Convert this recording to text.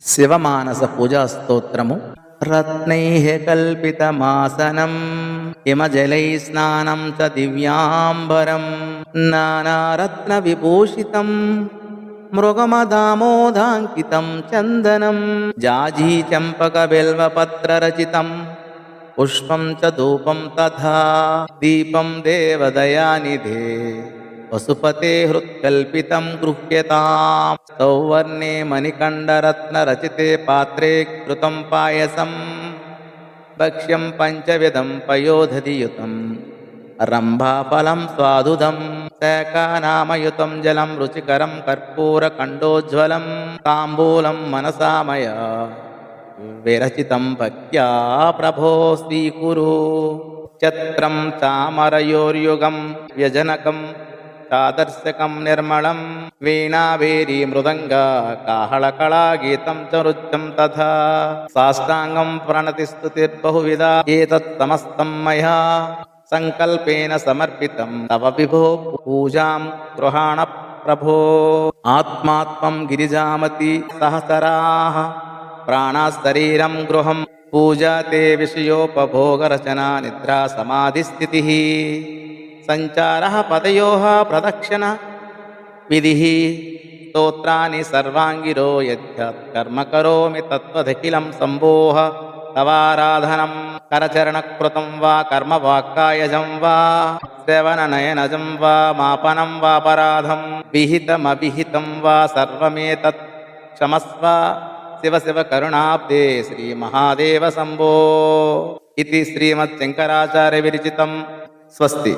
శివమానస పూజా స్తోత్రము. రత్నైః కల్పితమాసనం హిమజలై స్నానం చ దివ్యాంబరం నానారత్న విభూషితం మృగమదామోదాంకితం చందనం జాజీ చంపక బిల్వపత్ర రచితం పుష్పం చ ధూపం తథా దీపం దేవదయానిధే వసుపతే హృత్కల్పితం గృహ్యతాం సౌవర్ణే మణికండరత్న రచితే పాత్రే కృతం పాయసం భక్ష్యం పంచవిధం పయోధధియుతం రంభాఫలం స్వాదుదం శాకానామయుతం జలం రుచికరం కర్పూరకండోజ్వలం తాంబూలం మనసామయ విరచితం భక్త్యా ప్రభో స్వీకురు ఛత్రం చామరయోర్యుగం వ్యజనకం చాదర్శకం నిర్మళం వీణావేరీ మృదంగ కాహళకళా గీతం చ నృత్యం తథా సాష్టాంగం ప్రణతిస్తుతిర్బహువిధా ఏతత్ సమస్తం మయా సంకల్పేన సమర్పితం తవ విభో పూజాం గృహాణ ప్రభో ఆత్మాత్మం గిరిజామతి సహసరాః ప్రాణశరీరం గృహం పూజా తే విషయోపభోగరచనా నిద్రా సమాధిస్థితిః సంచారః పదయోః ప్రదక్షిణ విధిః స్తోత్రాని సర్వాంగిరో యద్యత్ కర్మ కరోమి తత్వదఖిలం సంభోః తవారాధనం కరచరణకృతం వా కర్మ వాక్కాయజం వా శ్రవణనయనజం వా మాపనం వాపరాధం విహితమవిహితం వా సర్వమేతత్ క్షమస్వ శివ శివ కరుణాబ్దే శ్రీ మహాదేవ శంభో ఇది శ్రీమత్ శంకరాచార్య విరచితం. స్వస్తి.